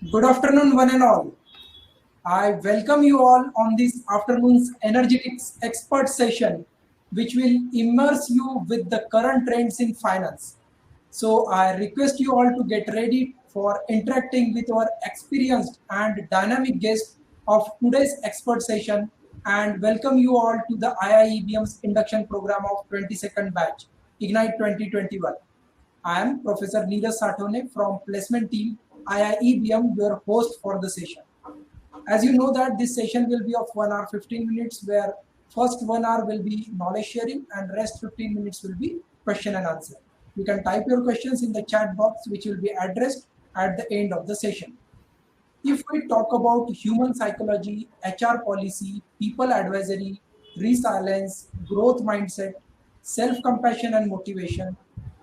Good afternoon, one and all. I welcome you all on this afternoon's energetics expert session, which will immerse you with the current trends in finance. So, I request you all to get ready for interacting with our experienced and dynamic guest of today's expert session and welcome you all to the IIEBM's induction program of 22nd batch, Ignite 2021. I am Professor Neeraj Sathone from Placement Team IIEBM, your host for the session. As you know that this session will be of 1 hour 15 minutes where first 1 hour will be knowledge sharing and rest 15 minutes will be question and answer. You can type your questions in the chat box which will be addressed at the end of the session. If we talk about human psychology, HR policy, people advisory, resilience, growth mindset, self compassion, and motivation,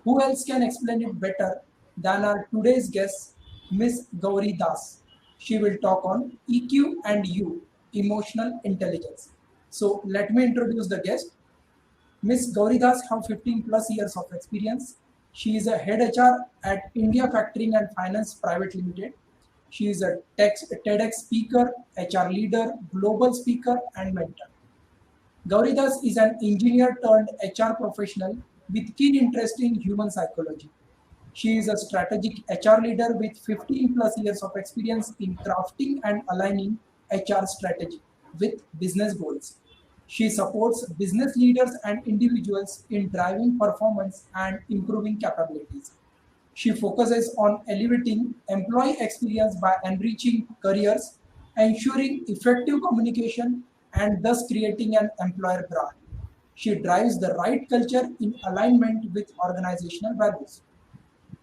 who else can explain it better than our today's guest, Miss Gauri Das? She will talk on EQ and U, emotional intelligence. So, let me introduce the guest. Miss Gauri Das have 15 plus years of experience. She is a head HR at India Factoring and Finance Private Limited. She is a TEDx speaker, HR leader, global speaker, and mentor. Gauri Das is an engineer turned HR professional with keen interest in human psychology. She is a strategic HR leader with 15 plus years of experience in crafting and aligning HR strategy with business goals. She supports business leaders and individuals in driving performance and improving capabilities. She focuses on elevating employee experience by enriching careers, ensuring effective communication, and thus creating an employer brand. She drives the right culture in alignment with organizational values.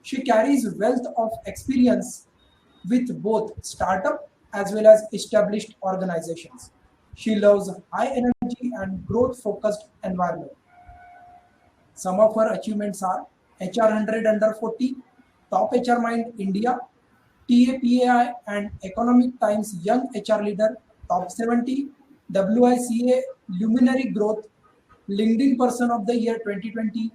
She carries wealth of experience with both startup as well as established organizations. She loves high energy and growth focused environment. Some of her achievements are HR 100 under 40, Top HR Mind India, TAPAI and Economic Times Young HR Leader, Top 70, WICA Luminary Growth, LinkedIn Person of the Year 2020,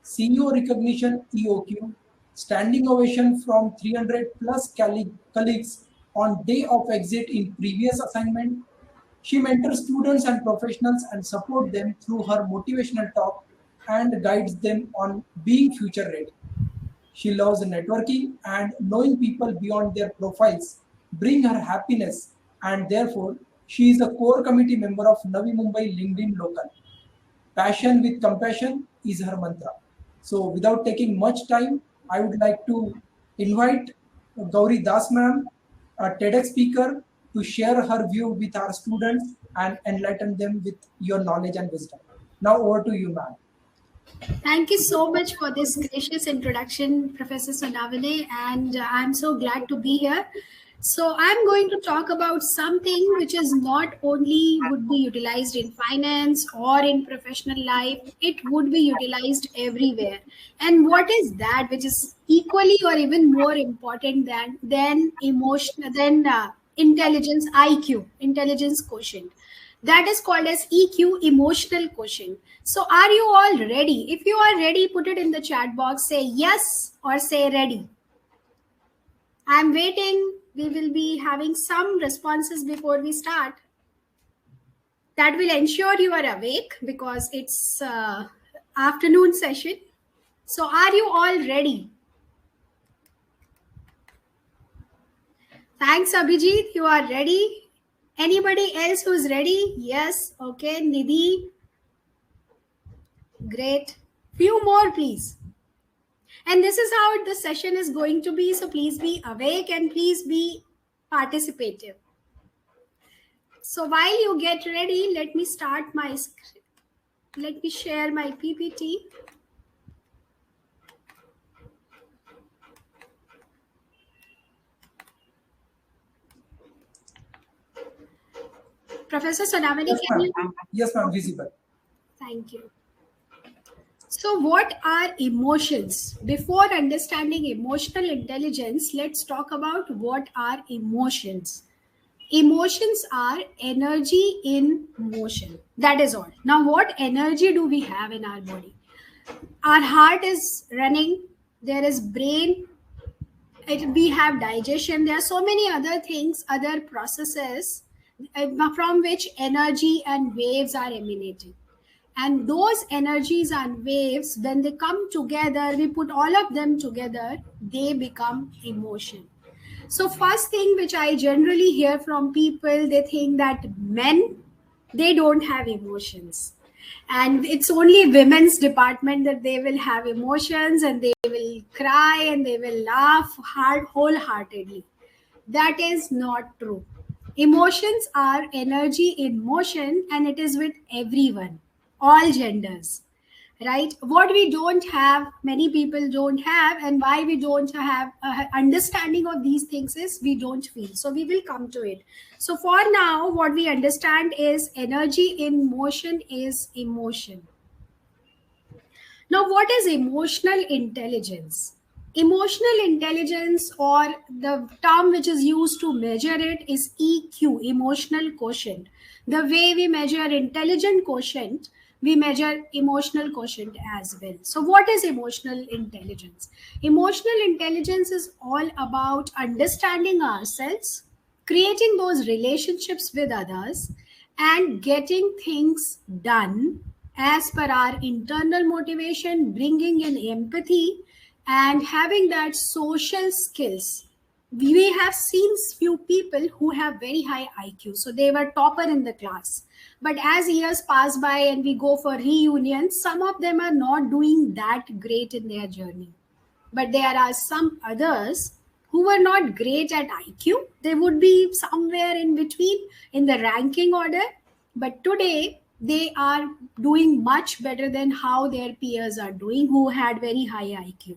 CEO Recognition EOQ, Standing Ovation from 300 plus colleagues on day of exit in previous assignment. She mentors students and professionals and support them through her motivational talk and guides them on being future ready. She loves networking and knowing people beyond their profiles bring her happiness and therefore she is a core committee member of Navi Mumbai LinkedIn Local. Passion with compassion is her mantra. So without taking much time, I would like to invite Gauri Das ma'am, a TEDx speaker, to share her view with our students and enlighten them with your knowledge and wisdom. Now over to you, ma'am. Thank you so much for this gracious introduction, Professor Sonavane, and I'm so glad to be here. So I'm going to talk about something which is not only would be utilized in finance or in professional life, it would be utilized everywhere. And what is that which is equally or even more important than emotion than intelligence IQ, intelligence quotient? That is called as EQ, emotional quotient. So are you all ready? If you are ready, put it in the chat box, say yes or say ready. I'm waiting. We will be having some responses before we start. That will ensure you are awake because it's afternoon session. So are you all ready? Thanks, Abhijit. You are ready. Anybody else who's ready? Yes. Okay. Nidhi. Great. Few more, please. And this is how the session is going to be. So please be awake and please be participative. So while you get ready, let me start my script. Let me share my PPT. Professor Sonavani, Yes, can ma'am. you? Yes, ma'am. Visible. Thank you. So what are emotions? Before understanding emotional intelligence, let's talk about what are emotions. Emotions are energy in motion. That is all. Now, what energy do we have in our body? Our heart is running. There is brain We have digestion. There are so many other things, other processes from which energy and waves are emanating. And those energies and waves, when they come together, we put all of them together, they become emotion. So first thing which I generally hear from people, they think that men, they don't have emotions, and it's only women's department that they will have emotions and they will cry and they will laugh hard wholeheartedly. That is not true. Emotions are energy in motion, and it is with everyone, all genders, right? What we don't have, many people don't have, and why we don't have understanding of these things is we don't feel. So we will come to it. So for now, what we understand is energy in motion is emotion. Now, what is emotional intelligence? Emotional intelligence, or the term which is used to measure it, is EQ, emotional quotient. The way we measure intelligent quotient, we measure emotional quotient as well. So, what is emotional intelligence? Emotional intelligence is all about understanding ourselves, creating those relationships with others, and getting things done as per our internal motivation, bringing in empathy, and having that social skills. We have seen few people who have very high IQ, so they were topper in the class. But as years pass by and we go for reunions, some of them are not doing that great in their journey. But there are some others who were not great at IQ. They would be somewhere in between in the ranking order. But today, they are doing much better than how their peers are doing who had very high IQ.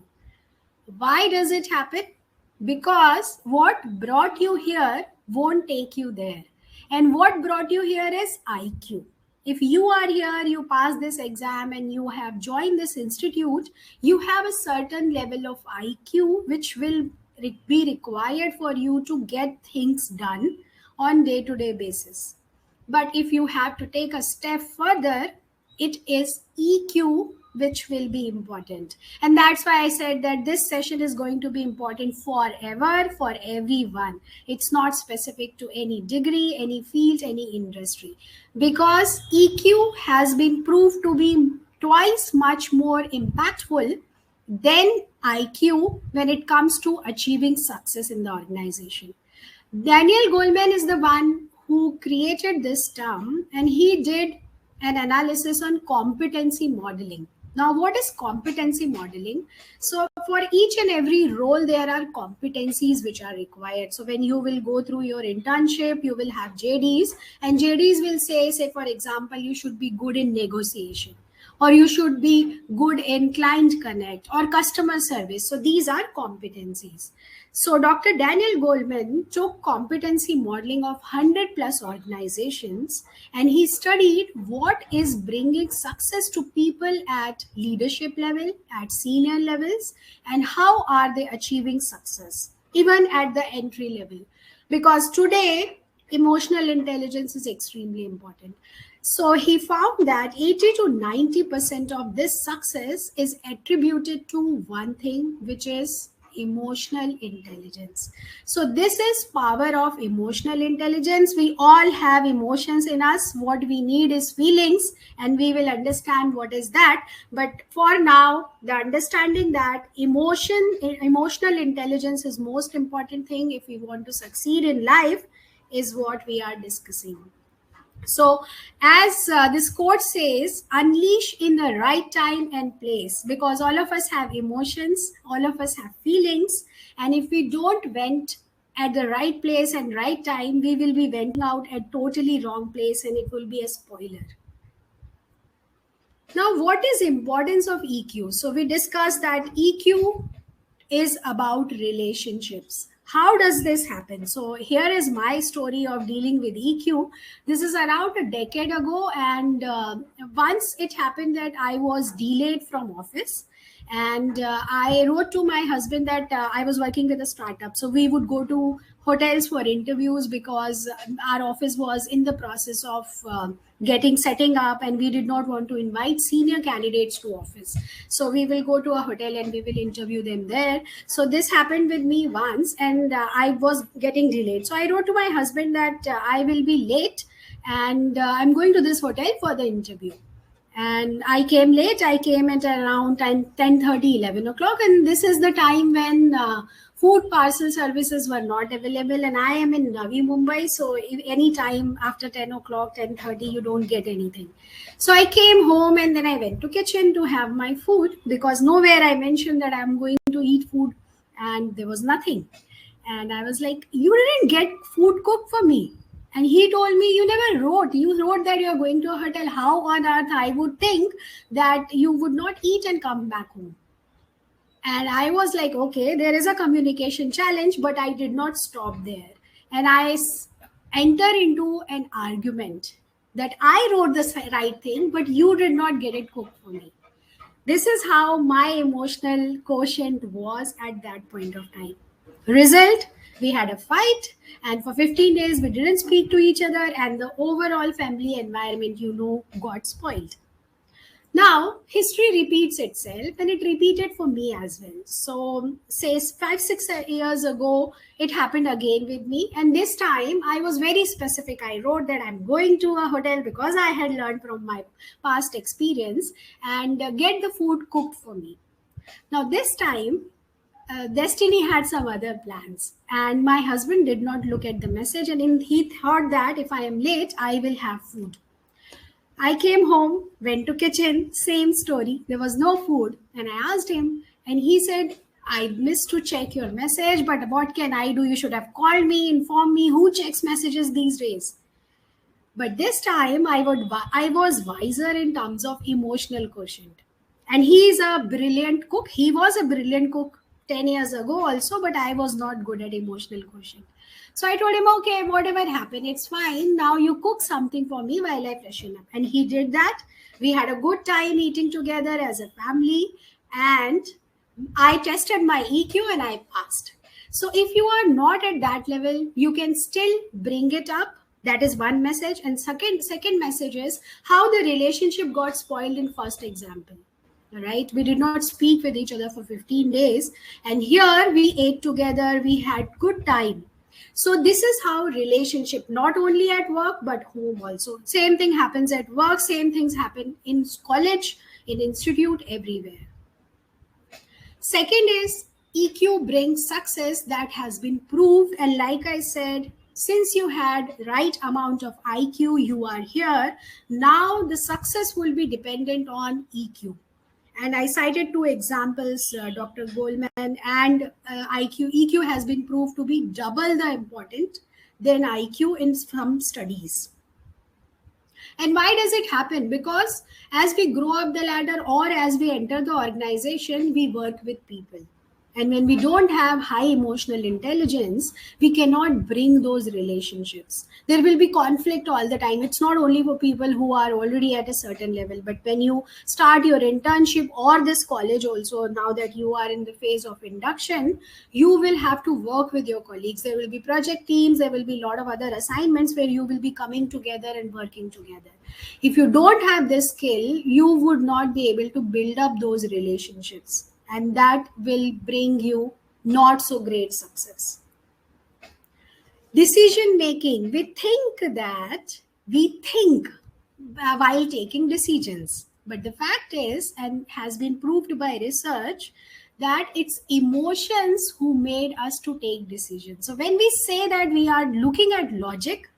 Why does it happen? Because what brought you here won't take you there. And what brought you here is IQ. If you are here, you pass this exam and you have joined this institute, you have a certain level of IQ which will be required for you to get things done on day-to-day basis. But if you have to take a step further, it is EQ which will be important. And that's why I said that this session is going to be important forever for everyone. It's not specific to any degree, any field, any industry. Because EQ has been proved to be twice much more impactful than IQ when it comes to achieving success in the organization. Daniel Goleman is the one who created this term, and he did an analysis on competency modeling. Now, what is competency modeling? So, for each and every role, there are competencies which are required. So, when you will go through your internship, you will have JDs, and JDs will say, for example, you should be good in negotiation, or you should be good in client connect or customer service. So, these are competencies. So Dr. Daniel Goleman took competency modeling of 100 plus organizations, and he studied what is bringing success to people at leadership level, at senior levels, and how are they achieving success, even at the entry level. Because today, emotional intelligence is extremely important. So he found that 80 to 90% of this success is attributed to one thing, which is emotional intelligence. So this is power of emotional intelligence. We all have emotions in us. What we need is feelings, and we will understand what is that. But for now, the understanding that emotional intelligence is most important thing if we want to succeed in life is what we are discussing. So, as this quote says, unleash in the right time and place, because all of us have emotions, all of us have feelings, and if we don't vent at the right place and right time, we will be venting out at totally wrong place, and it will be a spoiler. Now, what is importance of EQ? So, we discussed that EQ is about relationships. How does this happen? So here is my story of dealing with EQ. This is around a decade ago, and once it happened that I was delayed from office, and I wrote to my husband that I was working with a startup, so we would go to hotels for interviews because our office was in the process of getting setting up, and we did not want to invite senior candidates to office. So we will go to a hotel and we will interview them there. So this happened with me once, and I was getting delayed. So I wrote to my husband that I will be late, and I'm going to this hotel for the interview. And I came late. I came at around 10:30, 11 o'clock, and this is the time when food parcel services were not available, and I am in Navi Mumbai, so any time after 10 o'clock, 10:30, you don't get anything. So I came home, and then I went to kitchen to have my food, because nowhere I mentioned that I'm going to eat food, and there was nothing. And I was like, you didn't get food cooked for me. And he told me, you wrote that you're going to a hotel. How on earth I would think that you would not eat and come back home? And I was like, okay, there is a communication challenge, but I did not stop there. And enter into an argument that I wrote the right thing, but you did not get it cooked for me. This is how my emotional quotient was at that point of time. Result, we had a fight, and for 15 days we didn't speak to each other, and the overall family environment, got spoiled. Now history repeats itself, and it repeated for me as well. So say 5-6 years ago it happened again with me, and this time I was very specific. I wrote that I'm going to a hotel because I had learned from my past experience, and get the food cooked for me. Now this time Destiny had some other plans, and my husband did not look at the message, and he thought that if I am late I will have food. I came home, went to kitchen, same story. There was no food, and I asked him, and he said, I missed to check your message, but what can I do? You should have called me, informed me. Who checks messages these days? But this time I was wiser in terms of emotional quotient. And he is a brilliant cook. He was a brilliant cook 10 years ago also, but I was not good at emotional quotient. So I told him, okay, whatever happened, it's fine. Now you cook something for me while I freshen up. And he did that. We had a good time eating together as a family. And I tested my EQ and I passed. So if you are not at that level, you can still bring it up. That is one message. And second message is how the relationship got spoiled in first example. Right? We did not speak with each other for 15 days. And here we ate together. We had good time. So this is how relationship, not only at work, but home also. Same thing happens at work. Same things happen in college, in institute, everywhere. Second is EQ brings success. That has been proved. And like I said, since you had right amount of IQ, you are here. Now the success will be dependent on EQ. And I cited two examples, Dr. Goldman and IQ. EQ has been proved to be double the important than IQ in some studies. And why does it happen? Because as we grow up the ladder or as we enter the organization, we work with people. And when we don't have high emotional intelligence, we cannot bring those relationships. There will be conflict all the time. It's not only for people who are already at a certain level, but when you start your internship or this college also, now that you are in the phase of induction, you will have to work with your colleagues. There will be project teams. There will be a lot of other assignments where you will be coming together and working together. If you don't have this skill, you would not be able to build up those relationships. And that will bring you not so great success. Decision making. We think while taking decisions. But the fact is, and has been proved by research, that it's emotions who made us to take decisions. So when we say that we are looking at logic,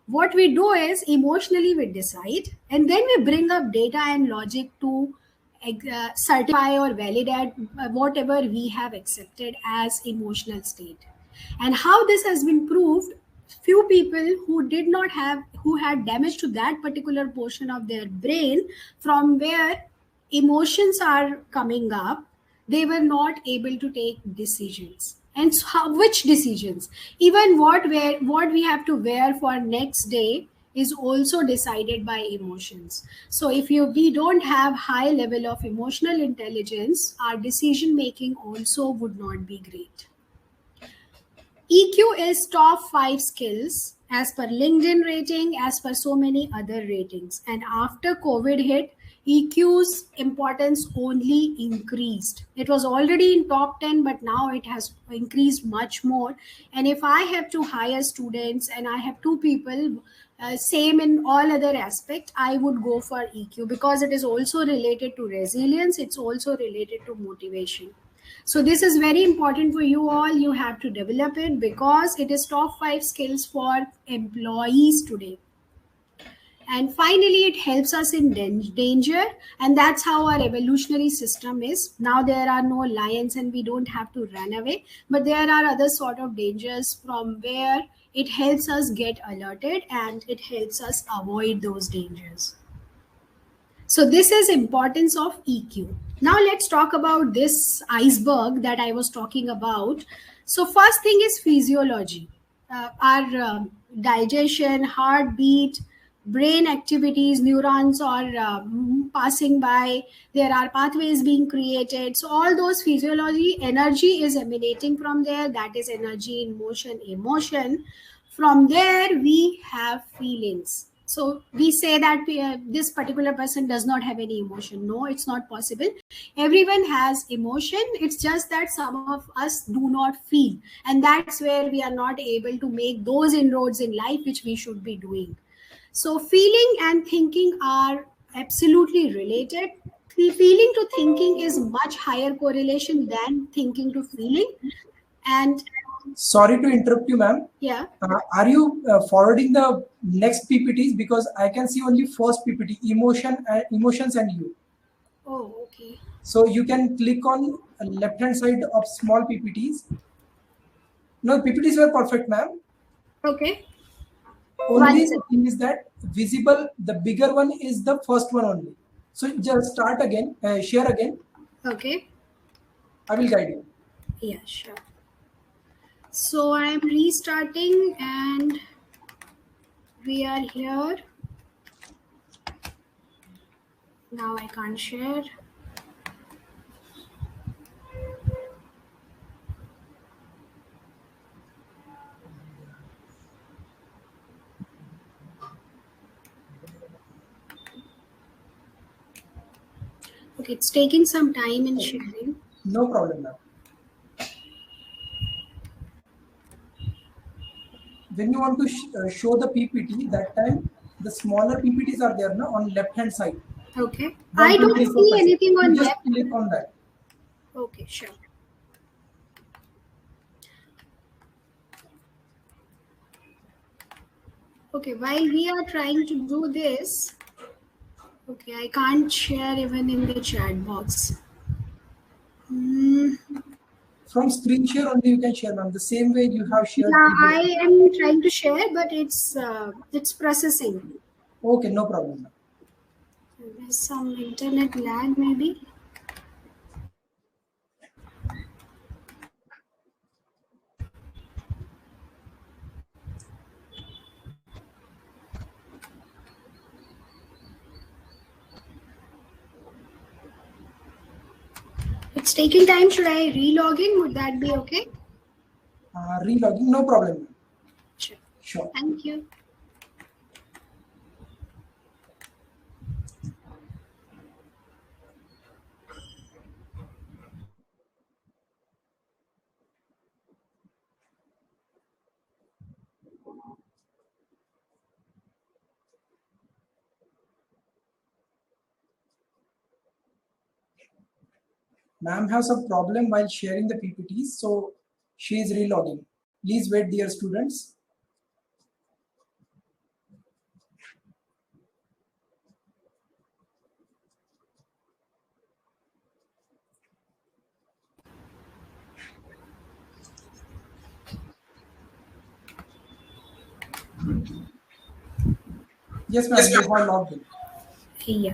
what we do is emotionally we decide, and then we bring up data and logic to certify or validate whatever we have accepted as emotional state. And how this has been proved, few people who had damage to that particular portion of their brain from where emotions are coming up, they were not able to take decisions. And so which decisions? Even what we have to wear for next day is also decided by emotions. So if we don't have high level of emotional intelligence, our decision making also would not be great. EQ is top 5 skills as per LinkedIn rating, as per so many other ratings. And after COVID hit, EQ's importance only increased. It was already in top 10, but now it has increased much more. And if I have to hire students and I have two people, same in all other aspects, I would go for EQ because it is also related to resilience, it's also related to motivation. So this is very important for you all. You have to develop it because it is top 5 skills for employees today. And finally, it helps us in danger, and that's how our evolutionary system is. Now there are no lions and we don't have to run away, but there are other sort of dangers from where it helps us get alerted and it helps us avoid those dangers. So this is importance of EQ. Now let's talk about this iceberg that I was talking about. So first thing is physiology. Our digestion, heartbeat, brain activities, neurons are passing by. There are pathways being created. So all those physiology, energy is emanating from there. That is energy in motion, emotion. From there we have feelings. So we say that this particular person does not have any emotion. No, it's not possible. Everyone has emotion. It's just that some of us do not feel, and that's where we are not able to make those inroads in life which we should be doing. So feeling and thinking are absolutely related. Feeling to thinking is much higher correlation than thinking to feeling. And Sorry to interrupt you, ma'am. yeah. Are you forwarding the next PPTs? Because I can see only first PPT, emotions and you. Oh, okay. So you can click on left hand side of small PPTs. No, PPTs were perfect, ma'am. Okay. Only the thing is that visible, the bigger one is the first one only. So just start again, share again. Okay. I will guide you. Yeah, sure. So I am restarting and we are here. Now I can't share. Okay, it's taking some time in sharing. No problem, ma'am. When you want to show the PPT, that time the smaller PPTs are there on left hand side. Okay. I don't see anything on just left. Click on that. Okay, sure. Okay, while we are trying to do this, okay, I can't share even in the chat box. From screen share only you can share, ma'am. The same way you have shared. Yeah, I am trying to share, but it's processing. Okay, no problem. There's some internet lag, maybe. It's taking time. Should I re-log in? Would that be okay? Relogging, no problem. Sure. Sure. Thank you. Ma'am has some problem while sharing the PPTs, so she is relogging. Please wait, dear students. Yes, ma'am. Yes, you are logged in. Yeah.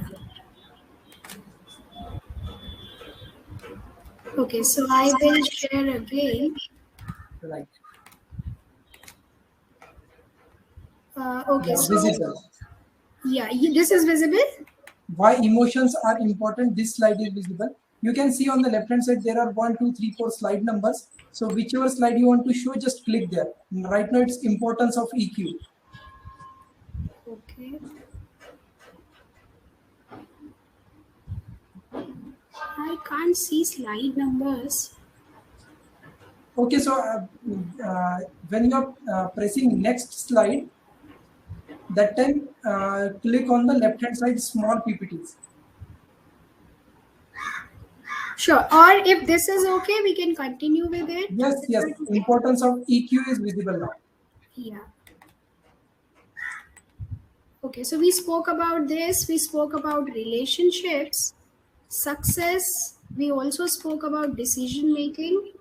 Okay, so I will share again. Right. Okay, Yeah, so visible. Yeah, this is visible. Why emotions are important? This slide is visible. You can see on the left hand side there are 1, 2, 3, 4 slide numbers. So whichever slide you want to show, just click there. Right now it's importance of EQ. Okay. I can't see slide numbers. Okay, so when you are pressing next slide, that time click on the left hand side small PPTs. Sure. Or if this is okay, we can continue with it. Yes, yes. Importance of EQ is visible now. Yeah. Okay, so we spoke about this. We spoke about relationships, success. We also spoke about decision making.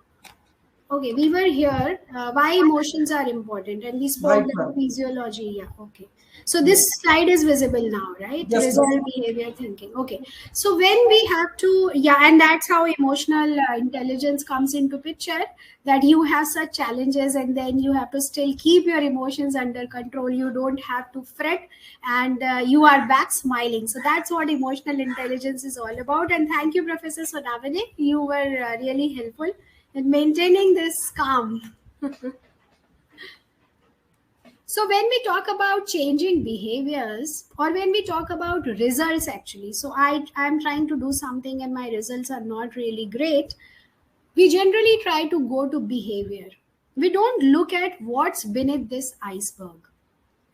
Okay, we were here. Why emotions are important, and we spoke Right, about ma'am. physiology. Yeah. Okay. So this slide is visible now, right? Yes, Resolve ma'am. behavior thinking. Okay. So when we have to, yeah, and that's how emotional intelligence comes into picture. That you have such challenges, and then you have to still keep your emotions under control. You don't have to fret, and you are back smiling. So that's what emotional intelligence is all about. And thank you, Professor Sonavane. You were really helpful in maintaining this calm. So when we talk about changing behaviors, or when we talk about results, actually, so I'm trying to do something and my results are not really great, we generally try to go to behavior. We don't look at what's beneath this iceberg.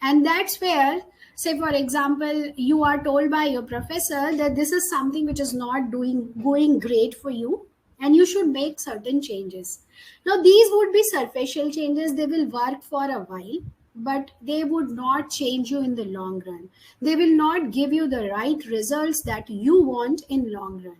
And that's where, say for example, you are told by your professor that this is something which is not going great for you, and you should make certain changes. Now these would be superficial changes. They will work for a while, but they would not change you in the long run. They will not give you the right results that you want in long run.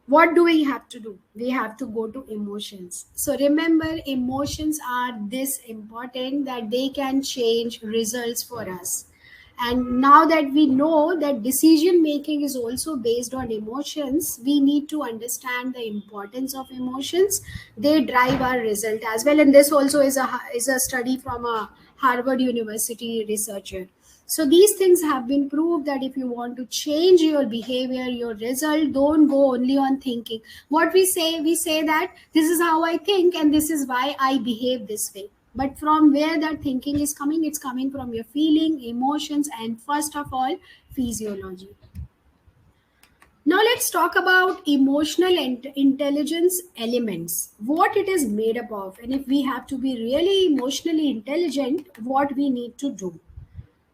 What do we have to do? We have to go to emotions. So remember, emotions are this important that they can change results for us. And now that we know that decision making is also based on emotions, we need to understand the importance of emotions. They drive our result as well. And this also is a study from a Harvard University researcher. So these things have been proved that if you want to change your behavior, your result, don't go only on thinking. What we say that this is how I think and this is why I behave this way. But from where that thinking is coming, it's coming from your feeling, emotions, and first of all, physiology. Now let's talk about emotional intelligence elements, what it is made up of, and if we have to be really emotionally intelligent, what we need to do.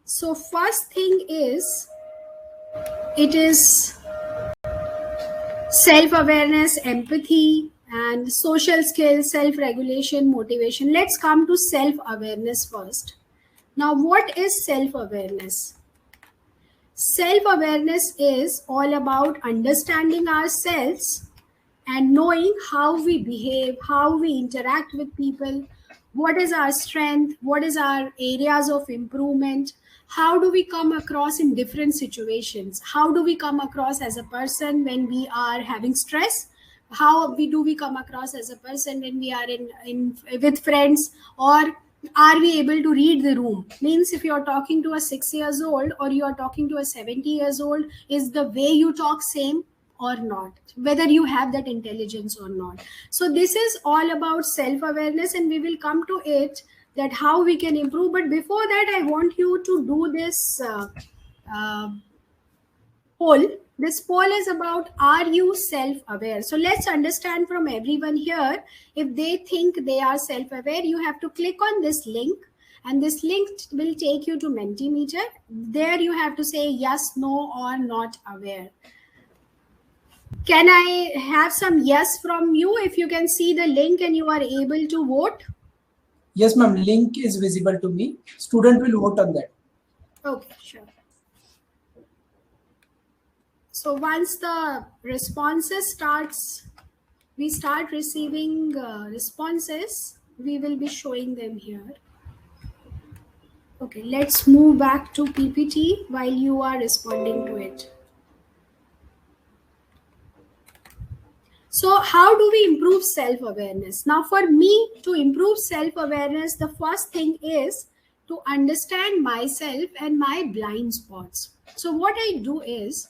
So first thing is, it is self-awareness, empathy, and social skills, self-regulation, motivation. Let's come to self-awareness first. Now, what is self-awareness? Self-awareness is all about understanding ourselves and knowing how we behave, how we interact with people, what is our strength, what is our areas of improvement, how do we come across in different situations, how do we come across as a person when we are having stress, how we come across as a person when we are in with friends, or are we able to read the room. Means if you are talking to a 6 years old or you are talking to a 70 years old, is the way you talk same or not, whether you have that intelligence or not. So this is all about self awareness, and we will come to it that how we can improve. But before that, I want you to do this uh, poll. This poll is about, are you self aware? So let's understand from everyone here, if they think they are self aware, you have to click on this link, and this link will take you to Mentimeter. There you have to say yes, no, or not aware. Can I have some yes from you if you can see the link and you are able to vote? Yes, ma'am. Link is visible to me. Student will vote on that. Okay, sure. So once the responses we start receiving responses, we will be showing them here. Okay, let's move back to PPT while you are responding to it. So how do we improve self-awareness? Now for me to improve self-awareness, the first thing is to understand myself and my blind spots. So what I do is,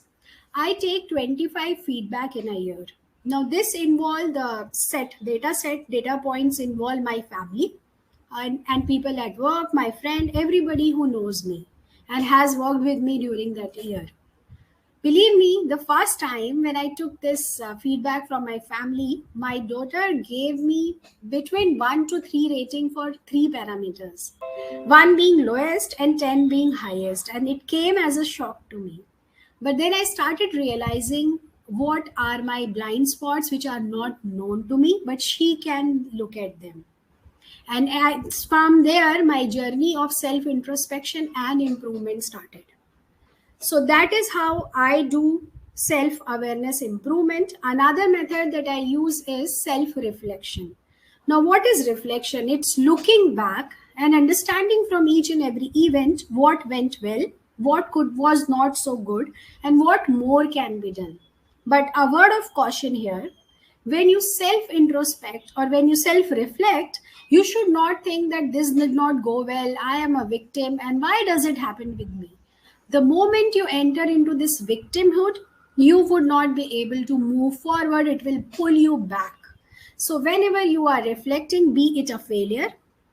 I take 25 feedback in a year. Now this involve the data points involve my family and people at work, my friend, everybody who knows me and has worked with me during that year. Believe me, the first time when I took this feedback from my family, my daughter gave me between 1 to 3 rating for 3 parameters. 1 being lowest and 10 being highest. And it came as a shock to me. But then I started realizing what are my blind spots which are not known to me, but she can look at them. And from there, my journey of self introspection and improvement started. So that is how I do self awareness improvement. Another method that I use is self reflection. Now, what is reflection? It's looking back and understanding from each and every event what went well, what could was not so good, and what more can be done. But a word of caution here: when you self introspect or when you self reflect, you should not think that this did not go well, I am a victim, and why does it happen with me? The moment you enter into this victimhood, you would not be able to move forward. It will pull you back. So, whenever you are reflecting, be it a failure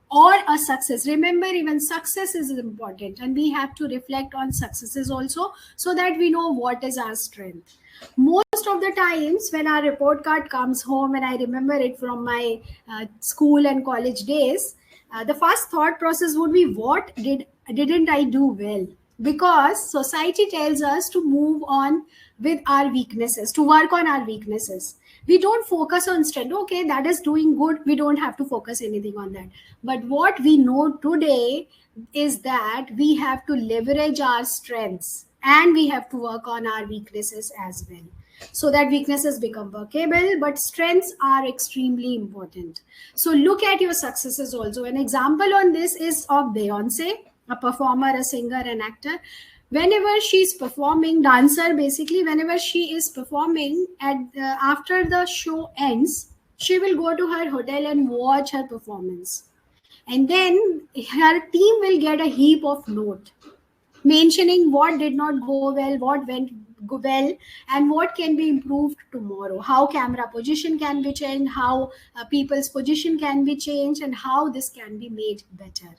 or a success, remember, even success is important, and we have to reflect on successes also so that we know what is our strength. Most of the times, when our report card comes home, and I remember it from my school and college days, the first thought process would be, what didn't I do well? Because society tells us to move on with our weaknesses, to work on our weaknesses. We don't focus on strength. Okay, that is doing good, we don't have to focus anything on that. But what we know today is that we have to leverage our strengths and we have to work on our weaknesses as well, so that weaknesses become workable, but strengths are extremely important. So look at your successes also. An example on this is of Beyonce, a performer, a singer, an actor. Whenever she's performing, dancer basically, whenever she is performing, after the show ends, she will go to her hotel and watch her performance. And then her team will get a heap of note mentioning what did not go well, what went well, and what can be improved tomorrow, how camera position can be changed, how people's position can be changed, and how this can be made better.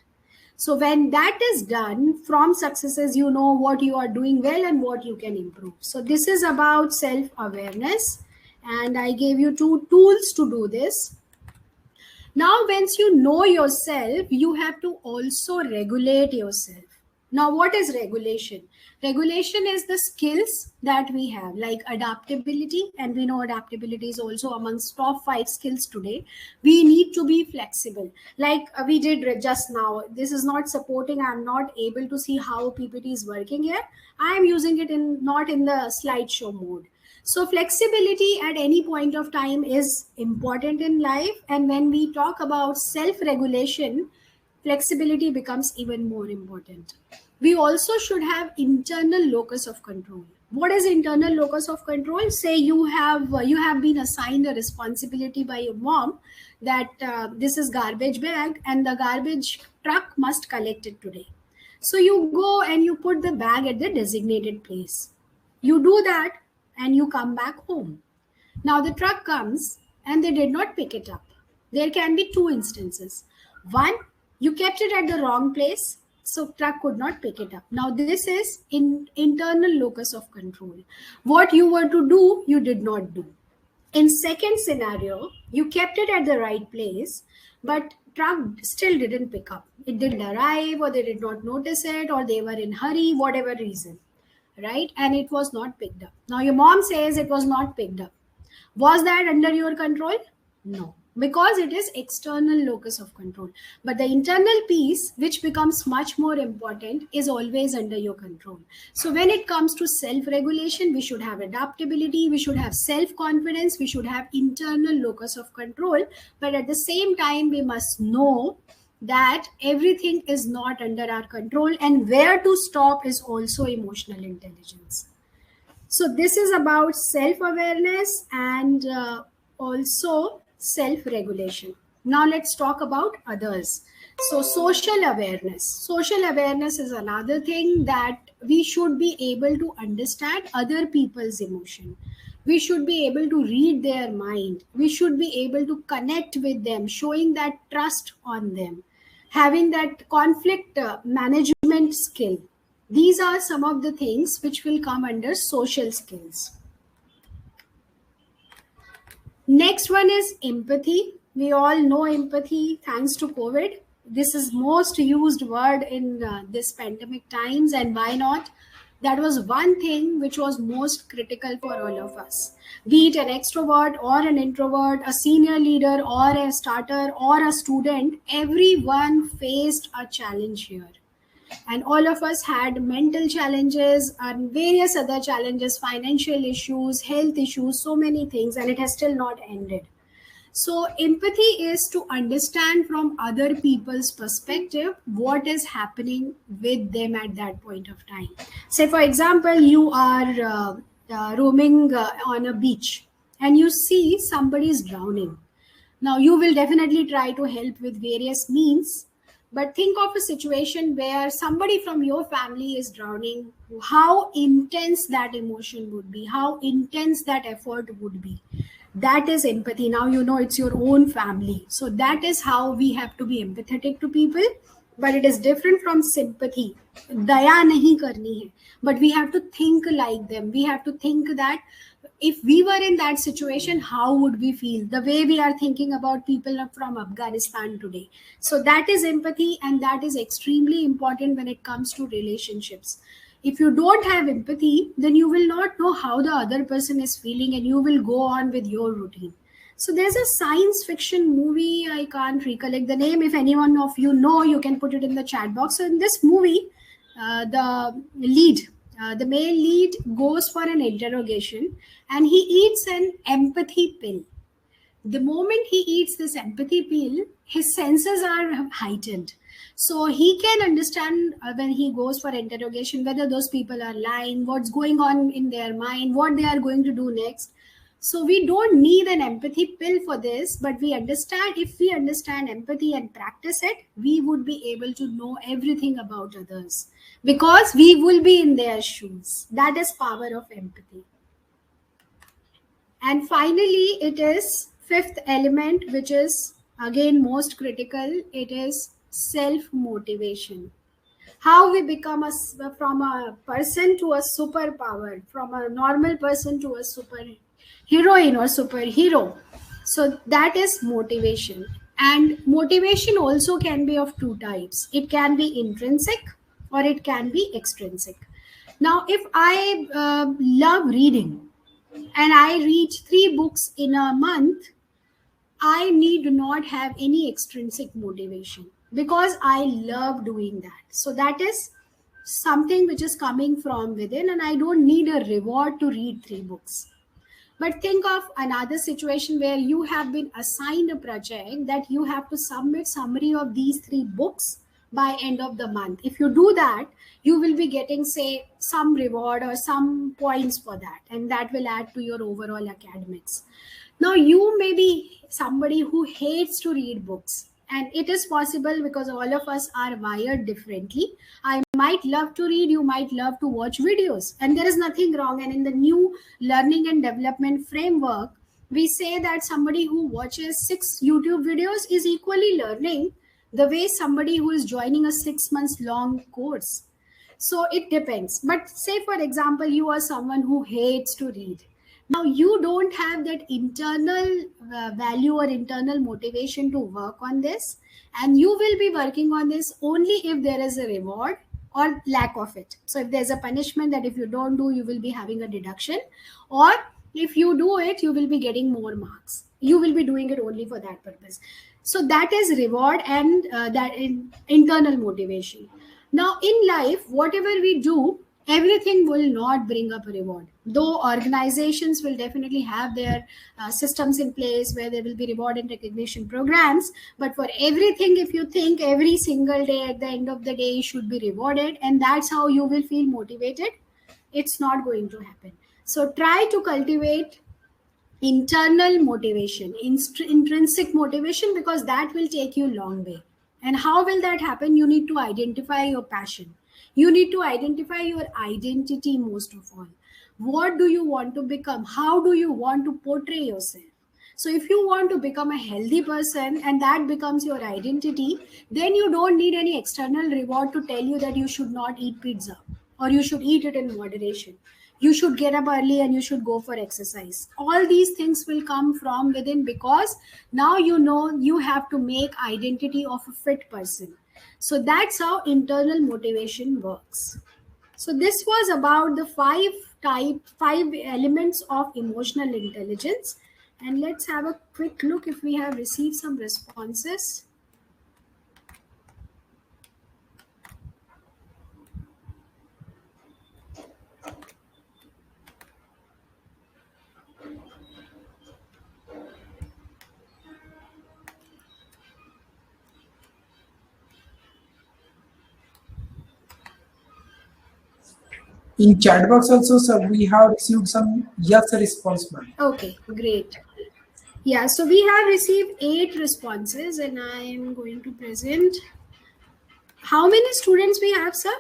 So when that is done from successes, you know what you are doing well and what you can improve. So this is about self awareness, and I gave you 2 tools to do this. Now, once you know yourself, you have to also regulate yourself. Now, what is regulation? Regulation is the skills that we have, like adaptability, and we know adaptability is also amongst top 5 skills today. We need to be flexible, like we did just now. This is not supporting. I'm not able to see how PPT is working here. I'm using it in not in the slideshow mode. So flexibility at any point of time is important in life. And when we talk about self-regulation, flexibility becomes even more important. We also should have internal locus of control. What is internal locus of control? Say you have been assigned a responsibility by your mom that this is garbage bag and the garbage truck must collect it today. So you go and you put the bag at the designated place. You do that and you come back home. Now the truck comes and they did not pick it up. There can be 2 instances. One, you kept it at the wrong place, so truck could not pick it up. Now this is internal locus of control. What you were to do, you did not do. In second scenario, you kept it at the right place, but truck still didn't pick up. It didn't arrive, or they did not notice it, or they were in hurry, whatever reason, right? And it was not picked up. Now your mom says it was not picked up. Was that under your control? No, because it is external locus of control. But the internal piece, which becomes much more important, is always under your control. So when it comes to self-regulation, we should have adaptability, we should have self-confidence, we should have internal locus of control. But at the same time, we must know that everything is not under our control, and where to stop is also emotional intelligence. So this is about self-awareness and also self-regulation. Now let's talk about others. So social awareness. Social awareness is another thing that we should be able to understand other people's emotion. We should be able to read their mind. We should be able to connect with them, showing that trust on them, having that conflict management skill. These are some of the things which will come under social skills. Next one is empathy. We all know empathy thanks to COVID. This is most used word in this pandemic times, and why not? That was one thing which was most critical for all of us. Be it an extrovert or an introvert, a senior leader or a starter or a student, everyone faced a challenge here, and all of us had mental challenges and various other challenges, financial issues, health issues, so many things, and it has still not ended. So empathy is to understand from other people's perspective what is happening with them at that point of time. Say for example, you are roaming on a beach and you see somebody is drowning. Now, you will definitely try to help with various means, but think of a situation where somebody from your family is drowning, how intense that emotion would be, how intense that effort would be. That is empathy. Now you know it's your own family. So that is how we have to be empathetic to people, but it is different from sympathy. Daya nahi karni hai, but we have to think like them. We have to think that if we were in that situation, how would we feel? The way we are thinking about people from Afghanistan today. So that is empathy, and that is extremely important when it comes to relationships. If you don't have empathy, then you will not know how the other person is feeling, and you will go on with your routine. So there's a science fiction movie, I can't recollect the name. If anyone of you know, you can put it in the chat box. So in this movie, the male lead goes for an interrogation and he eats an empathy pill. The moment he eats this empathy pill, his senses are heightened. So he can understand when he goes for interrogation whether those people are lying, what's going on in their mind, what they are going to do next. So we don't need an empathy pill for this, but we understand, if we understand empathy and practice it, we would be able to know everything about others because we will be in their shoes. That is power of empathy. And finally, it is fifth element, which is again most critical. It is self-motivation. How we become from a person to a superpower, from a normal person to a super heroine or superhero. So that is motivation. And motivation also can be of two types. It can be intrinsic or it can be extrinsic. Now, if I love reading and I read 3 books in a month, I need not have any extrinsic motivation because I love doing that. So that is something which is coming from within, and I don't need a reward to read 3 books. But think of another situation where you have been assigned a project that you have to submit summary of these 3 books by end of the month. If you do that, you will be getting, say, some reward or some points for that, and that will add to your overall academics. Now, you may be somebody who hates to read books, and it is possible because all of us are wired differently. I might love to read, you might love to watch videos, and there is nothing wrong. And in the new learning and development framework, we say that somebody who watches 6 YouTube videos is equally learning the way somebody who is joining a 6 months long course. So it depends. But say, for example, you are someone who hates to read. Now you don't have that internal value or internal motivation to work on this, and you will be working on this only if there is a reward or lack of it. So if there's a punishment that if you don't do, you will be having a deduction, or if you do it, you will be getting more marks. You will be doing it only for that purpose. So that is reward and internal motivation. Now in life, whatever we do, everything will not bring up a reward. Though organizations will definitely have their systems in place where there will be reward and recognition programs, but for everything, if you think every single day at the end of the day you should be rewarded and that's how you will feel motivated, it's not going to happen. So try to cultivate internal motivation, intrinsic motivation, because that will take you long way. And how will that happen? You need to identify your passion. You need to identify your identity most of all. What do you want to become? How do you want to portray yourself? So if you want to become a healthy person and that becomes your identity, then you don't need any external reward to tell you that you should not eat pizza or you should eat it in moderation. You should get up early and you should go for exercise. All these things will come from within, because now you know you have to make identity of a fit person. So that's how internal motivation works. So this was about the five elements of emotional intelligence. And let's have a quick look if we have received some responses. In chat box also, sir, we have received some yes response, ma'am. Okay, great. Yeah, so we have received 8 responses and I am going to present. How many students we have, sir?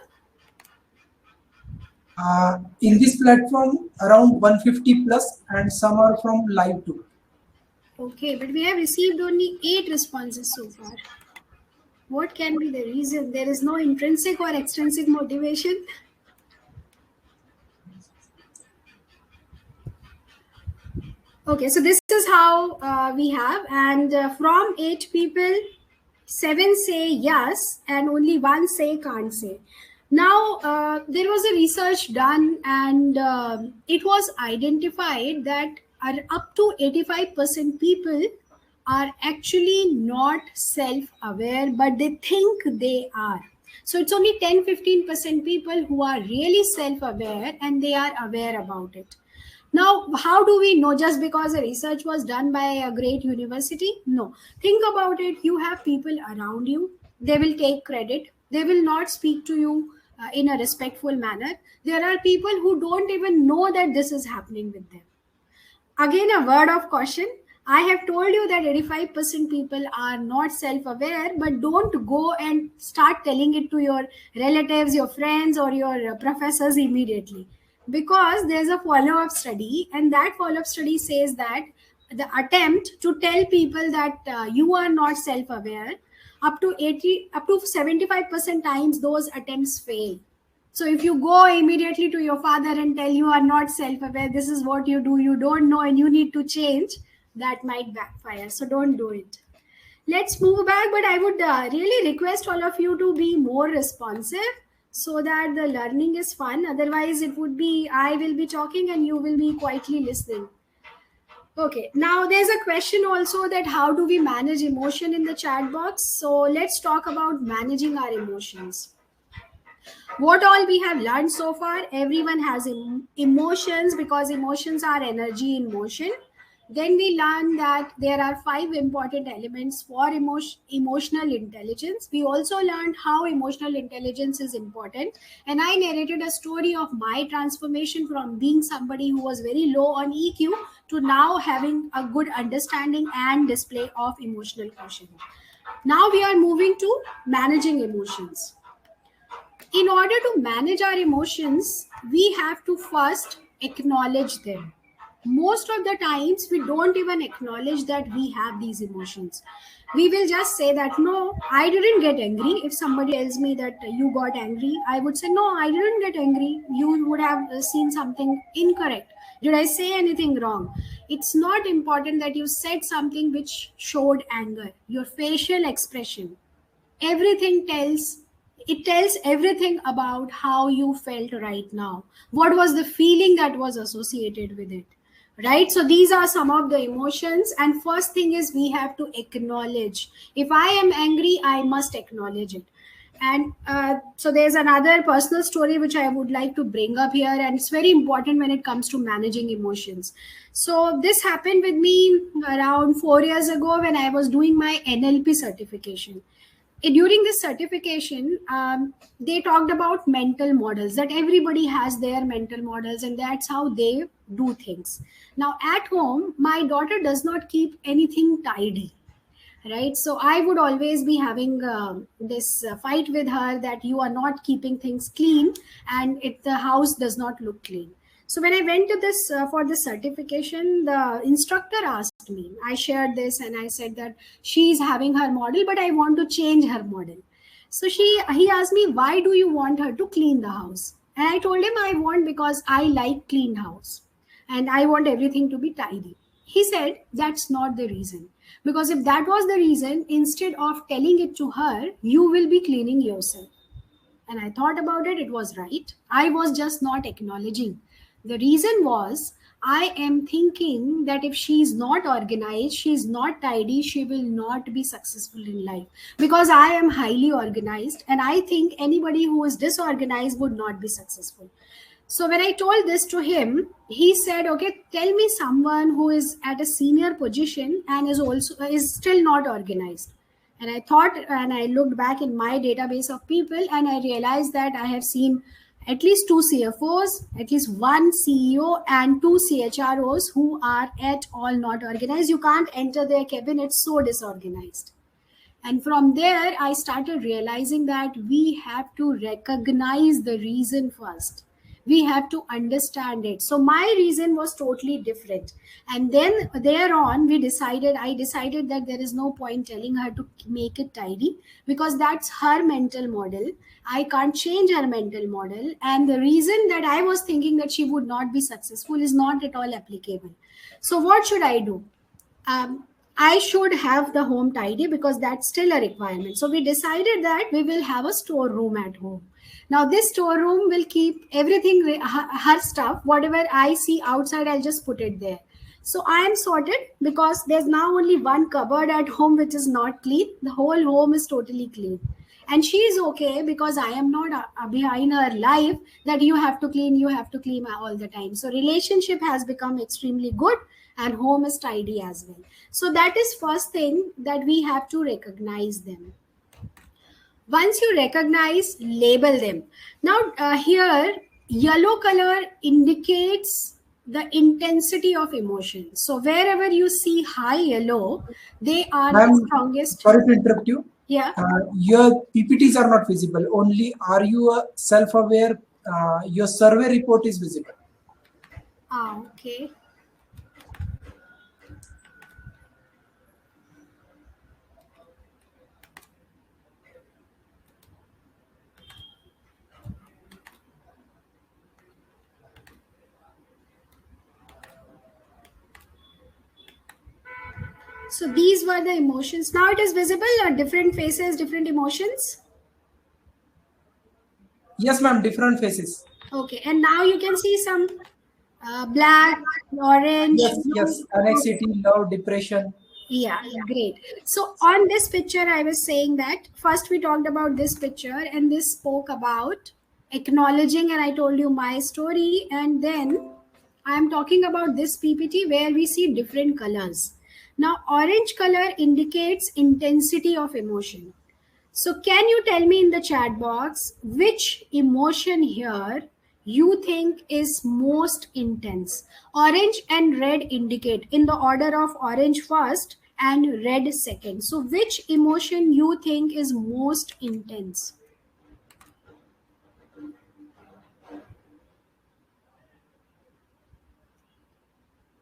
In this platform, around 150 plus, and some are from live too. Okay, but we have received only 8 responses so far. What can be the reason? There is no intrinsic or extrinsic motivation. Okay, so this is how we have, and from 8 people, 7 say yes and only 1 say can't say. Now, there was a research done and it was identified that up to 85% people are actually not self-aware, but they think they are. So it's only 10-15% people who are really self-aware and they are aware about it. Now, how do we know? Just because a research was done by a great university? No. Think about it. You have people around you. They will take credit. They will not speak to you in a respectful manner. There are people who don't even know that this is happening with them. Again, a word of caution. I have told you that 85% people are not self-aware, but don't go and start telling it to your relatives, your friends, or your professors immediately. Because there's a follow-up study, and that follow-up study says that the attempt to tell people that you are not self-aware, up to 75% times those attempts fail. So if you go immediately to your father and tell you are not self-aware, this is what you do, you don't know and you need to change, that might backfire. So don't do it. Let's move back, but I would really request all of you to be more responsive so that the learning is fun. Otherwise, it would be, I will be talking and you will be quietly listening. Okay, now there's a question also that how do we manage emotion in the chat box? So let's talk about managing our emotions. What all we have learned so far, everyone has emotions because emotions are energy in motion. Then we learned that there are 5 important elements for emotional intelligence. We also learned how emotional intelligence is important, and I narrated a story of my transformation from being somebody who was very low on EQ to now having a good understanding and display of emotional quotient. Now we are moving to managing emotions. In order to manage our emotions, we have to first acknowledge them. Most of the times, we don't even acknowledge that we have these emotions. We will just say that, no, I didn't get angry. If somebody tells me that you got angry, I would say, no, I didn't get angry. You would have seen something incorrect. Did I say anything wrong? It's not important that you said something which showed anger. Your facial expression, everything tells everything about how you felt right now. What was the feeling that was associated with it, right? So these are some of the emotions, and first thing is we have to acknowledge. If I am angry, I must acknowledge it. And so there's another personal story which I would like to bring up here, and it's very important when it comes to managing emotions. So this happened with me around 4 years ago when I was doing my NLP certification. during this certification, they talked about mental models, that everybody has their mental models and that's how they do things. Now at home, my daughter does not keep anything tidy, right? So I would always be having this fight with her that you are not keeping things clean and the house does not look clean. So when I went to this for the certification, the instructor asked me, I shared this and I said that she's having her model but I want to change her model. So he asked me, why do you want her to clean the house? And I told him, I want because I like clean house and I want everything to be tidy. He said, that's not the reason. Because if that was the reason, instead of telling it to her, you will be cleaning yourself. And I thought about it, it was right. I was just not acknowledging. The reason was, I am thinking that if she is not organized, she is not tidy, she will not be successful in life. Because I am highly organized, and I think anybody who is disorganized would not be successful. So when I told this to him, he said, "Okay, tell me someone who is at a senior position and is still not organized." And I thought, and I looked back in my database of people, and I realized that I have seen at least two CFOs, at least one CEO, and two CHROs who are at all not organized. You can't enter their cabin; it's so disorganized. And from there, I started realizing that we have to recognize the reason first. We have to understand it. So my reason was totally different. And then thereon, I decided that there is no point telling her to make it tidy because that's her mental model. I can't change her mental model. And the reason that I was thinking that she would not be successful is not at all applicable. So what should I do? I should have the home tidy because that's still a requirement. So we decided that we will have a storeroom at home. Now this storeroom will keep everything, her stuff, whatever I see outside, I'll just put it there. So I am sorted because there's now only one cupboard at home which is not clean. The whole home is totally clean. And she is okay because I am not behind her life that you have to clean all the time. So relationship has become extremely good and home is tidy as well. So that is first thing, that we have to recognize them. Once you recognize, label them. Now here, yellow color indicates the intensity of emotion. So wherever you see high yellow, they are Ma'am, the strongest. sorry to interrupt you. Yeah. Your PPTs are not visible. Only are you self-aware? Your survey report is visible. Okay. So these were the emotions. Now it is visible, different faces, different emotions. Yes, ma'am. Different faces. Okay, and now you can see some black, orange, Yes, yes. blue. Anxiety, love, depression. Yeah, great. So on this picture, I was saying that first we talked about this picture and this spoke about acknowledging, and I told you my story. And then I'm talking about this PPT where we see different colors. Now, orange color indicates intensity of emotion. So, can you tell me in the chat box which emotion here you think is most intense? Orange and red indicate in the order of orange first and red second. So, which emotion you think is most intense?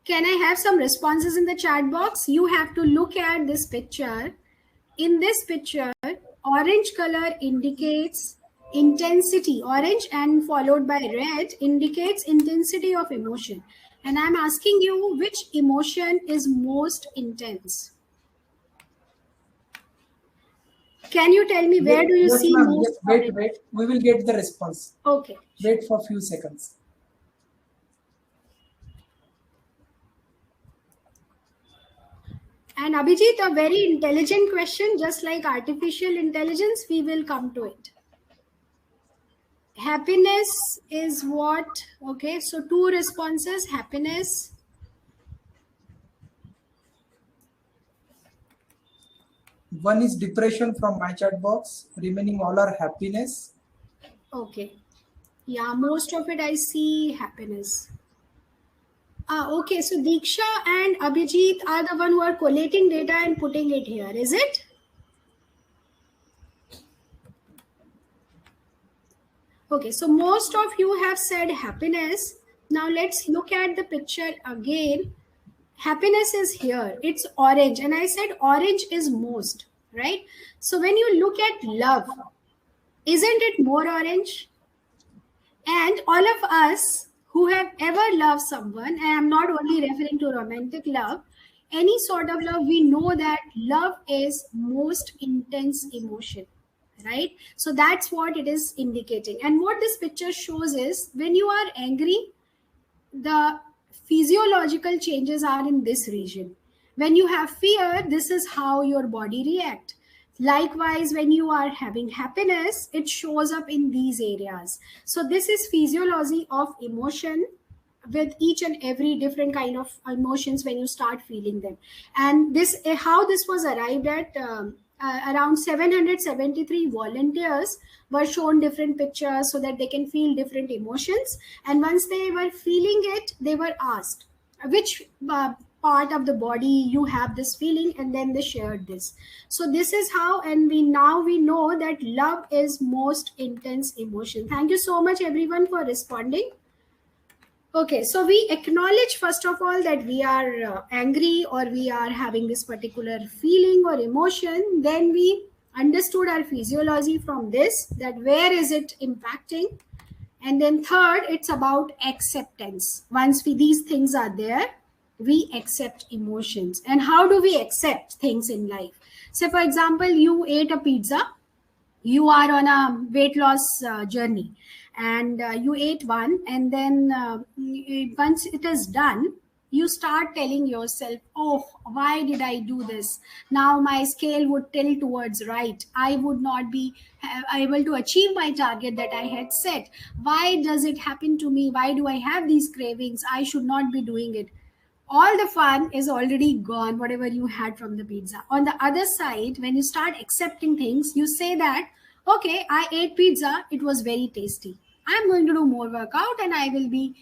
Can I have some responses in the chat box? You have to look at this picture. In this picture, orange color indicates intensity. Orange and followed by red indicates intensity of emotion. And I'm asking you, which emotion is most intense? Can you tell me where do you Yes, see ma'am. most Yes, wait, orange? wait. We will get the response. Okay. Wait for a few seconds. And Abhijit, a very intelligent question, just like artificial intelligence, we will come to it. Happiness is what? Okay, so two responses, happiness. One is depression from my chat box. Remaining all are happiness. Okay. Yeah, most of it I see happiness. Okay, so Diksha and Abhijit are the one who are collating data and putting it here, is it? Okay, so most of you have said happiness. Now let's look at the picture again. Happiness is here. It's orange. And I said orange is most, right? So when you look at love, isn't it more orange? And all of us who have ever loved someone, and I'm not only referring to romantic love, any sort of love, we know that love is most intense emotion, right? So that's what it is indicating. And what this picture shows is when you are angry, the physiological changes are in this region. When you have fear, this is how your body react. Likewise, when you are having happiness, it shows up in these areas. So this is physiology of emotion with each and every different kind of emotions when you start feeling them. And this how this was arrived at, around 773 volunteers were shown different pictures so that they can feel different emotions, and once they were feeling it, they were asked which part of the body you have this feeling, and then they shared this. So this is how, and we know that love is most intense emotion. Thank you so much everyone for responding. Okay, so we acknowledge first of all that we are angry or we are having this particular feeling or emotion. Then we understood our physiology from this, that where is it impacting. And then third, it's about acceptance. Once these things are there, we accept emotions. And how do we accept things in life? So for example, you ate a pizza, you are on a weight loss journey, and you ate one, and then once it is done, you start telling yourself, oh, why did I do this? Now my scale would tilt towards right, I would not be able to achieve my target that I had set. Why does it happen to me? Why do I have these cravings? I should not be doing it. All the fun is already gone, whatever you had from the pizza. On the other side, when you start accepting things, you say that, okay, I ate pizza, it was very tasty, I'm going to do more workout, and I will be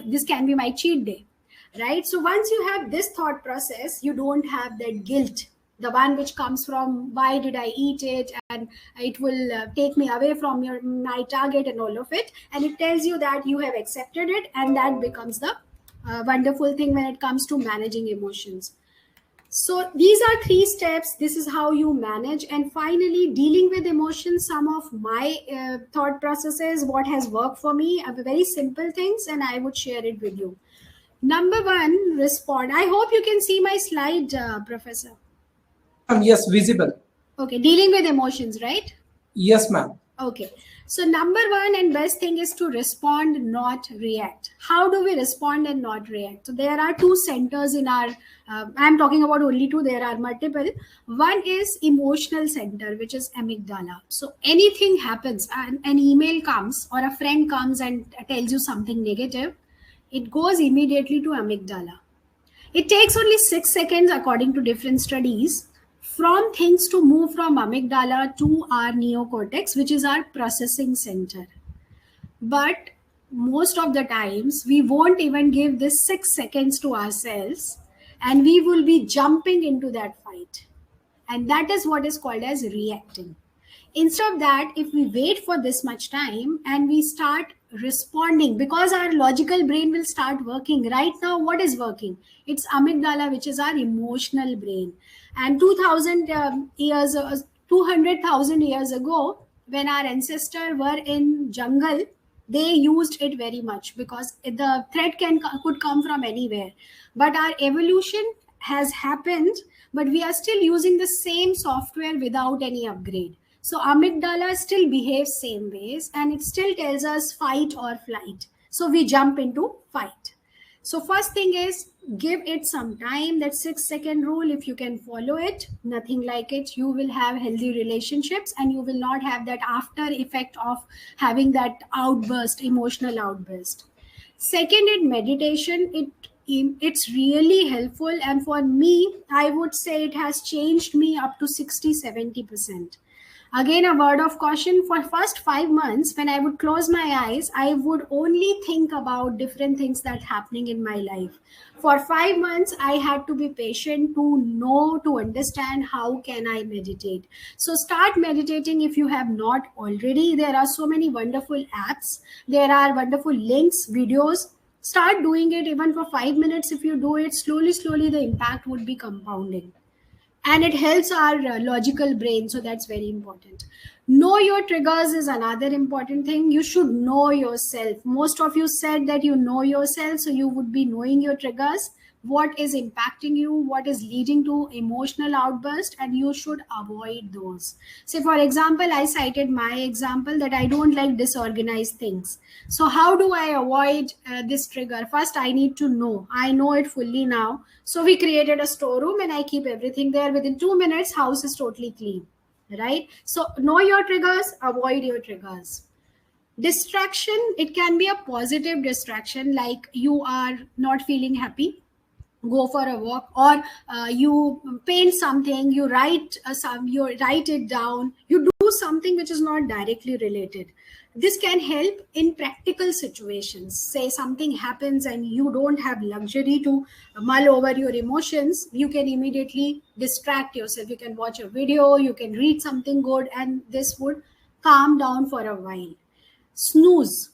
this can be my cheat day, right? So once you have this thought process, you don't have that guilt, the one which comes from why did I eat it, and it will take me away from my target and all of it, and it tells you that you have accepted it, and that becomes the wonderful thing when it comes to managing emotions. So these are three steps. This is how you manage. And finally, dealing with emotions, some of my thought processes, what has worked for me, are very simple things, and I would share it with you. Number one, respond. I hope you can see my slide, Professor. Yes, visible. Okay, dealing with emotions, right? Yes, ma'am. Okay. So number one and best thing is to respond, not react. How do we respond and not react? So there are two centers in our, I'm talking about only two, there are multiple. One is emotional center, which is amygdala. So anything happens, an email comes or a friend comes and tells you something negative, it goes immediately to amygdala. It takes only 6 seconds, according to different studies, from things to move from amygdala to our neocortex, which is our processing center. But most of the times, we won't even give this 6 seconds to ourselves, and we will be jumping into that fight. And that is what is called as reacting. Instead of that, if we wait for this much time and we start responding, because our logical brain will start working. Right now, what is working? It's amygdala, which is our emotional brain. And 2000 years 200,000 years ago, when our ancestors were in jungle, they used it very much because the threat could come from anywhere. But our evolution has happened, but we are still using the same software without any upgrade. So amygdala still behaves same ways, and it still tells us fight or flight. So we jump into fight. So first thing is, give it some time. That 6 second rule, if you can follow it, nothing like it, you will have healthy relationships, and you will not have that after effect of having that outburst, emotional outburst. Second, in meditation, it's really helpful. And for me, I would say it has changed me up to 60-70%. Again, a word of caution: for first 5 months, when I would close my eyes, I would only think about different things that happening in my life. For 5 months, I had to be patient to know, to understand how can I meditate. So start meditating if you have not already. There are so many wonderful apps. There are wonderful links, videos. Start doing it even for 5 minutes. If you do it slowly, slowly, the impact would be compounding, and it helps our logical brain. So that's very important. Know your triggers is another important thing. You should know yourself. Most of you said that you know yourself, so you would be knowing your triggers, what is impacting you, what is leading to emotional outburst, and you should avoid those. Say for example, I cited my example that I don't like disorganized things. So how do I avoid this trigger? First, I need to know. I know it fully now. So we created a storeroom and I keep everything there. Within 2 minutes, house is totally clean, right? So know your triggers, avoid your triggers. Distraction, it can be a positive distraction, like you are not feeling happy, go for a walk, or you paint something, you write it down, you do something which is not directly related. This can help in practical situations. Say something happens and you don't have luxury to mull over your emotions, you can immediately distract yourself. You can watch a video, you can read something good, and this would calm down for a while. Snooze,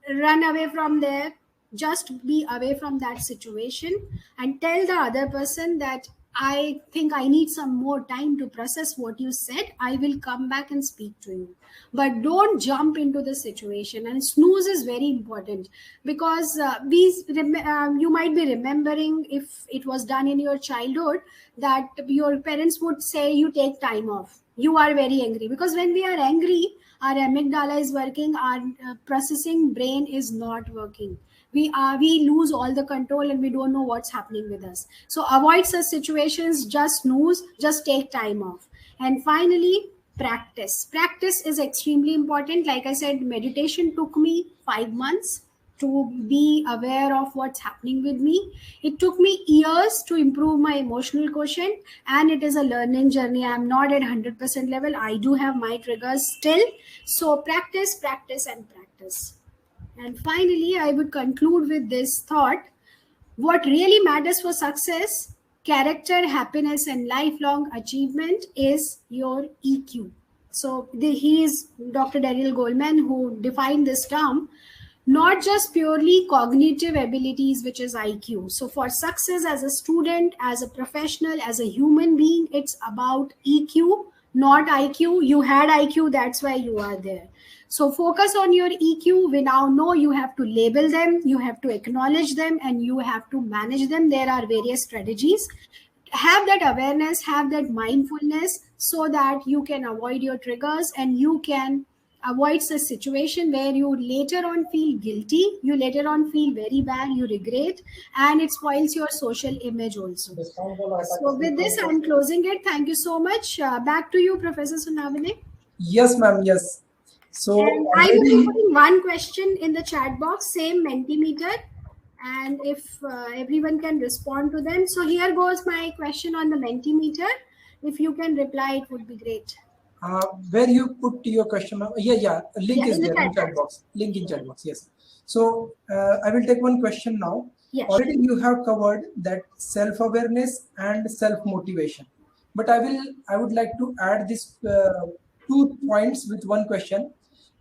run away from there. Just be away from that situation and tell the other person that I think I need some more time to process what you said. I will come back and speak to you. But don't jump into the situation. And snooze is very important, because you might be remembering, if it was done in your childhood, that your parents would say you take time off. You are very angry, because when we are angry, our amygdala is working, our processing brain is not working. We lose all the control and we don't know what's happening with us. So avoid such situations. Just snooze, just take time off. And finally, practice is extremely important. Like I said, meditation took me 5 months to be aware of what's happening with me. It took me years to improve my emotional quotient, and it is a learning journey. I'm not at 100% level. I do have my triggers still. So practice, practice, and practice. And finally, I would conclude with this thought: what really matters for success, character, happiness, and lifelong achievement is your EQ. So he is Dr. Daniel Goleman who defined this term, not just purely cognitive abilities, which is IQ. So for success as a student, as a professional, as a human being, it's about EQ, not IQ. You had IQ, that's why you are there. So focus on your EQ. We now know you have to label them, you have to acknowledge them, and you have to manage them. There are various strategies. Have that awareness, have that mindfulness, so that you can avoid your triggers and you can avoid a situation where you later on feel guilty, you later on feel very bad, you regret, and it spoils your social image also. So with this, I'm closing it. Thank you so much. Back to you, Professor Sunavane. Yes, ma'am. Yes. So And I will be putting one question in the chat box, same Mentimeter, and if everyone can respond to them. So here goes my question on the Mentimeter. If you can reply, it would be great. Where you put your question? Yeah. Link is in there in chat box. Link in chat box. Yes. So I will take one question now. Yes. Already you have covered that self-awareness and self-motivation, but I would like to add this 2 points with one question,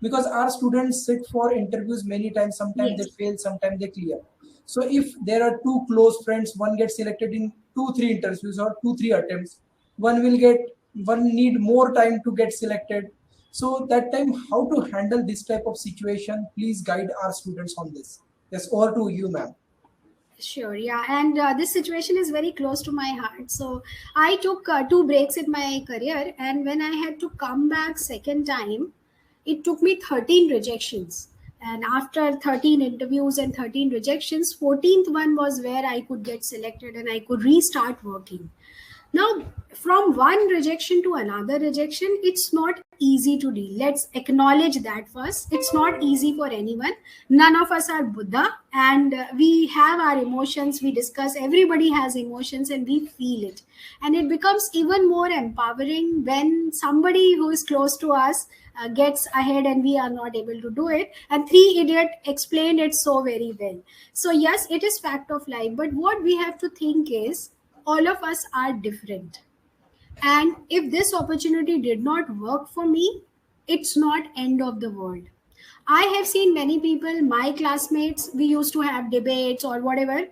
because our students sit for interviews many times. Sometimes Yes. they fail, sometimes they clear. So if there are 2 close friends, one gets selected in 2-3 interviews or 2-3 attempts, one need more time to get selected. So that time, how to handle this type of situation? Please guide our students on this. Yes, over to you, ma'am. Sure, yeah. And this situation is very close to my heart. So I took 2 breaks in my career, and when I had to come back second time, it took me 13 rejections. And after 13 interviews and 13 rejections, 14th one was where I could get selected and I could restart working. Now, from one rejection to another rejection, it's not easy to deal. Let's acknowledge that first. It's not easy for anyone. None of us are Buddha, and we have our emotions. We discuss, everybody has emotions, and we feel it. And it becomes even more empowering when somebody who is close to us gets ahead and we are not able to do it. And Three Idiot explained it so very well. So, yes, it is fact of life. But what we have to think is, all of us are different, and if this opportunity did not work for me, it's not end of the world. I have seen many people, my classmates, we used to have debates or whatever,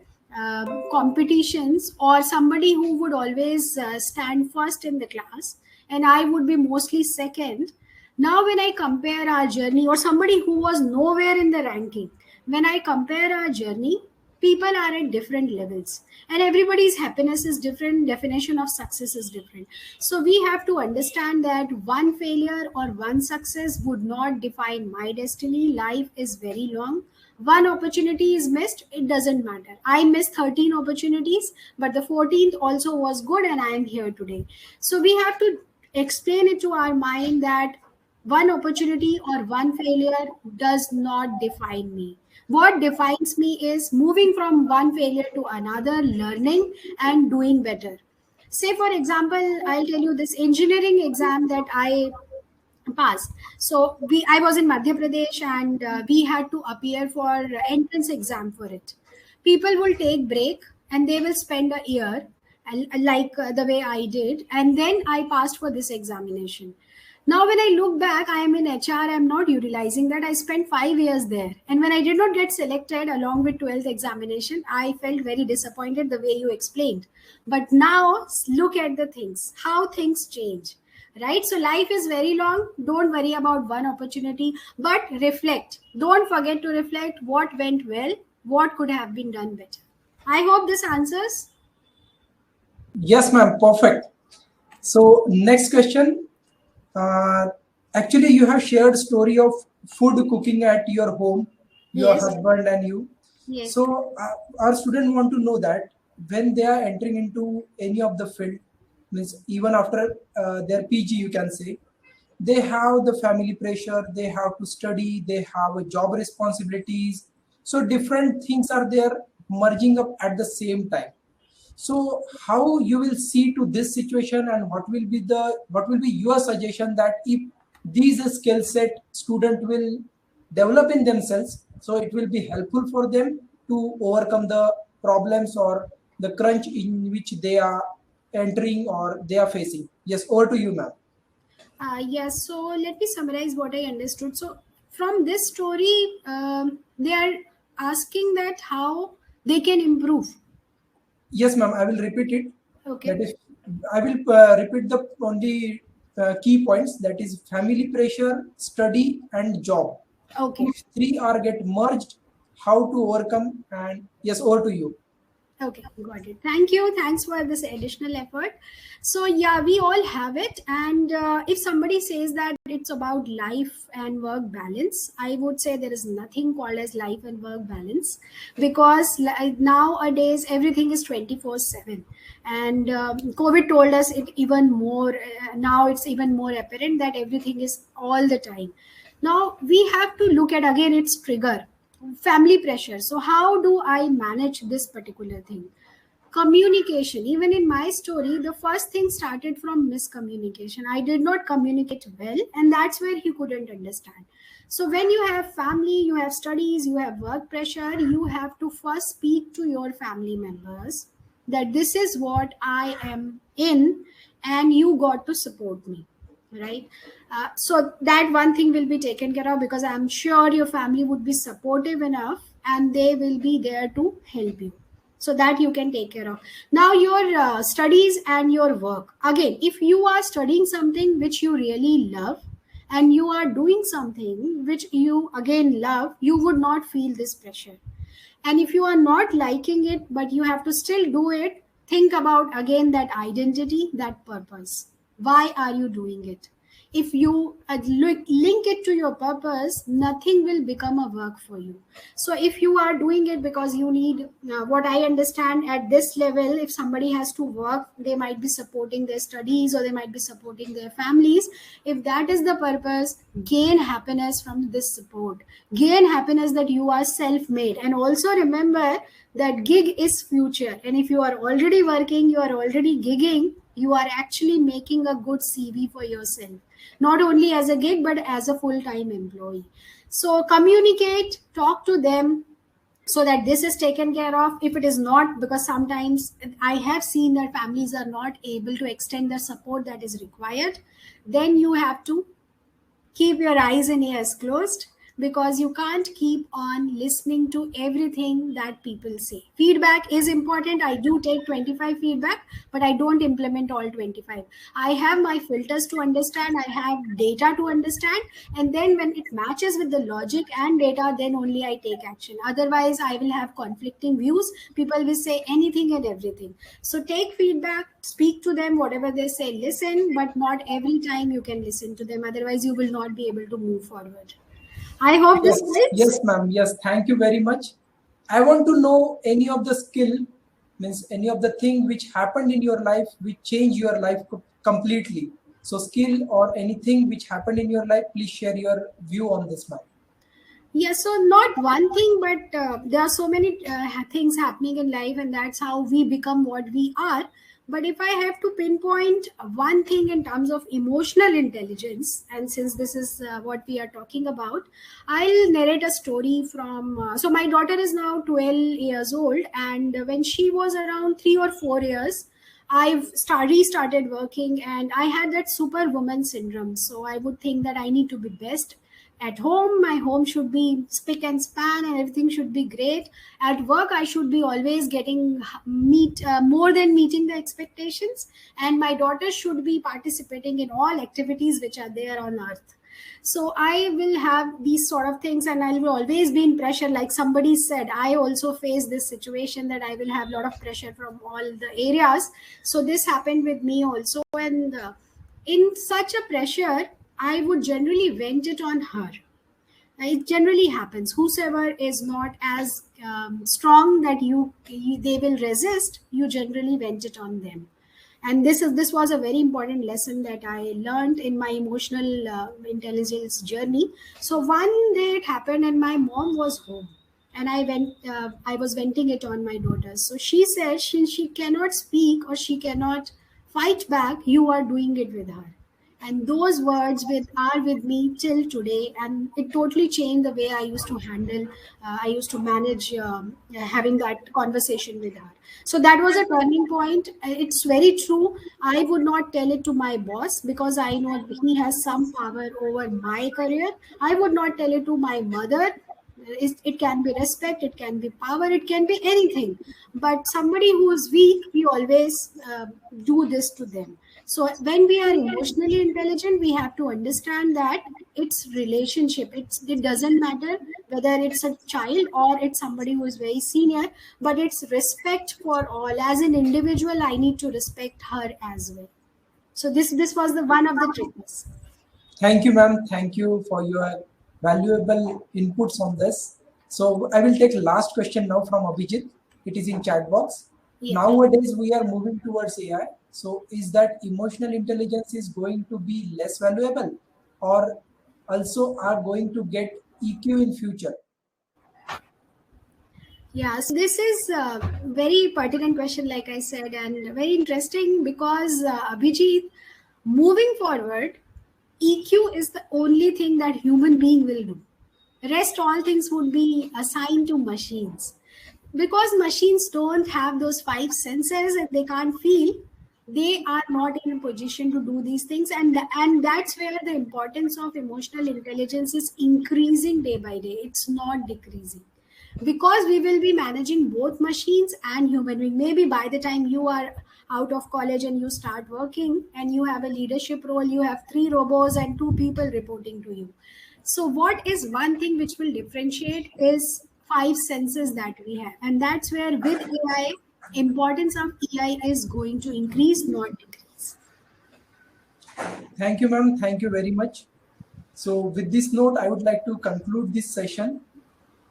competitions, or somebody who would always stand first in the class, and I would be mostly second. Now, when I compare our journey, or somebody who was nowhere in the ranking, when I compare our journey, people are at different levels, and everybody's happiness is different, definition of success is different. So we have to understand that one failure or one success would not define my destiny. Life is very long. One opportunity is missed, it doesn't matter. I missed 13 opportunities, but the 14th also was good, and I am here today. So we have to explain it to our mind that one opportunity or one failure does not define me. What defines me is moving from one failure to another, learning and doing better. Say, for example, I'll tell you this engineering exam that I passed. So I was in Madhya Pradesh, and we had to appear for entrance exam for it. People will take break and they will spend a year, like the way I did, and then I passed for this examination. Now, when I look back, I am in HR. I'm not utilizing that. I spent 5 years there. And when I did not get selected along with 12th examination, I felt very disappointed the way you explained. But now, look at the things, how things change, right? So, life is very long. Don't worry about one opportunity, but reflect. Don't forget to reflect what went well, what could have been done better. I hope this answers. Yes, ma'am. Perfect. So next question. Uh, Actually, you have shared story of food cooking at your home, your Yes, husband and you. yes. So our students want to know that when they are entering into any of the field, means even after their PG, you can say, they have the family pressure, they have to study, they have a job responsibilities. So different things are there merging up at the same time. So how you will see to this situation, and what will be your suggestion that if these skill set student will develop in themselves, so it will be helpful for them to overcome the problems or the crunch in which they are entering or they are facing. Yes, over to you, ma'am. Yes, so let me summarize what I understood. So, from this story, they are asking that how they can improve. Yes, ma'am. I will repeat it. Okay, That is, I will repeat the only key points. That is family pressure, study, and job. okay. If three are get merged, how to overcome? And yes, over to you. Okay, got it. Thank you. Thanks for this additional effort. So, yeah, we all have it. And if somebody says that it's about life and work balance, I would say there is nothing called as life and work balance, because nowadays everything is 24/7. And COVID told us it even more. Now it's even more apparent that everything is all the time. Now we have to look at again its trigger, family pressure. So how do I manage this particular thing? Communication. Even in my story, the first thing started from miscommunication. I did not communicate well, and that's where he couldn't understand. So when you have family, you have studies, you have work pressure, you have to first speak to your family members that this is what I am in, and you got to support me, right? So that one thing will be taken care of, because I'm sure your family would be supportive enough and they will be there to help you, so that you can take care of. Now your studies and your work, again, if you are studying something which you really love and you are doing something which you again love, you would not feel this pressure. And if you are not liking it but you have to still do it, think about again that identity, that purpose. Why are you doing it? If you link it to your purpose, nothing will become a work for you. So if you are doing it because you need, what I understand at this level, if somebody has to work, they might be supporting their studies or they might be supporting their families. If that is the purpose, gain happiness from this support, gain happiness that you are self-made. And also remember that gig is future, and if you are already working, you are already gigging, you are actually making a good CV for yourself, not only as a gig but as a full-time employee. So communicate, talk to them, so that this is taken care of. If it is not, because sometimes I have seen that families are not able to extend the support that is required, then you have to keep your eyes and ears closed, because you can't keep on listening to everything that people say. Feedback is important. I do take 25 feedback, but I don't implement all 25. I have my filters to understand, I have data to understand, and then when it matches with the logic and data, then only I take action. Otherwise, I will have conflicting views. People will say anything and everything. So take feedback, speak to them, whatever they say, listen, but not every time you can listen to them. Otherwise, you will not be able to move forward. I hope this Yes, helps. yes, ma'am. Yes, thank you very much. I want to know any of the skill, means any of the thing which happened in your life which changed your life completely. So, skill or anything which happened in your life, please share your view on this, ma'am. Yeah, so not one thing, but there are so many things happening in life, and that's how we become what we are. But if I have to pinpoint one thing in terms of emotional intelligence, and since this is what we are talking about, I'll narrate a story from. So, my daughter is now 12 years old, and when she was around 3 or 4 years, restarted working, and I had that superwoman syndrome. So, I would think that I need to be best at home. My home should be spick and span and everything should be great. At work, I should be always getting meet more than meeting the expectations, and my daughter should be participating in all activities which are there on earth. So I will have these sort of things, and I will always be in pressure. Like somebody said, I also face this situation that I will have a lot of pressure from all the areas. So this happened with me also, and in such a pressure, I would generally vent it on her. It generally happens. Whosoever is not as strong that they will resist, you generally vent it on them. And this was a very important lesson that I learned in my emotional intelligence journey. So one day it happened, and my mom was home, and I was venting it on my daughter. So she said she cannot speak or she cannot fight back. You are doing it with her, and those words are with me till today, and it totally changed the way I used to handle, I used to manage having that conversation with her. So that was a turning point. It's very true. I would not tell it to my boss because I know he has some power over my career. I would not tell it to my mother. It can be respect, it can be power, it can be anything. But somebody who is weak, we always do this to them. So when we are emotionally intelligent, we have to understand that it's relationship. It doesn't matter whether it's a child or it's somebody who is very senior, but it's respect for all. As an individual, I need to respect her as well. So this was the one of the tricks. Thank you, ma'am. Thank you for your valuable inputs on this. So I will take last question now from Abhijit. It is in chat box. Yeah. Nowadays we are moving towards AI. So is that emotional intelligence is going to be less valuable, or also are going to get EQ in future? Yeah, so this is a very pertinent question, like I said, and very interesting because Abhijit, moving forward, EQ is the only thing that human being will do. Rest all things would be assigned to machines, because machines don't have those five senses and they can't feel. They are not in a position to do these things, and that's where the importance of emotional intelligence is increasing day by day. It's not decreasing, because we will be managing both machines and human being. Maybe by the time you are out of college and you start working and you have a leadership role, you have three robots and two people reporting to you. So what is one thing which will differentiate is five senses that we have, and that's where with AI, importance of AI is going to increase, not decrease. Thank you, ma'am. Thank you very much. So with this note, I would like to conclude this session.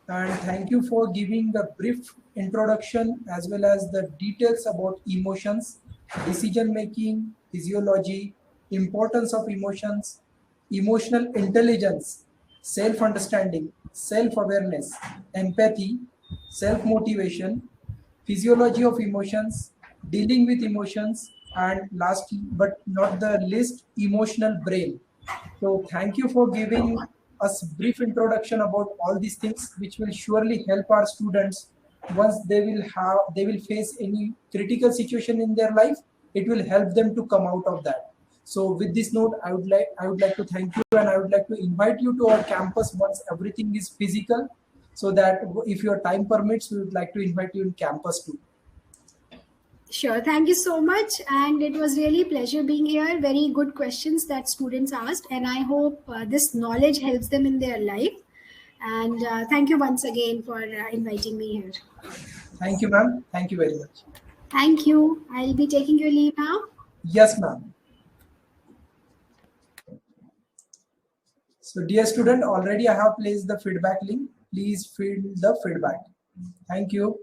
And thank you for giving a brief introduction as well as the details about emotions, decision making, physiology, importance of emotions, emotional intelligence, self understanding, self awareness, empathy, self motivation, physiology of emotions, dealing with emotions, and last but not the least, emotional brain. So thank you for giving us brief introduction about all these things, which will surely help our students once they will face any critical situation in their life. It will help them to come out of that. So with this note, I would like to thank you, and I would like to invite you to our campus once everything is physical, so that if your time permits, we would like to invite you in campus too. Sure. Thank you so much. And it was really pleasure being here. Very good questions that students asked. And I hope this knowledge helps them in their life. And thank you once again for inviting me here. Thank you, ma'am. Thank you very much. Thank you. I'll be taking your leave now. Yes, ma'am. So dear student, already I have placed the feedback link. Please fill the feedback. Thank you.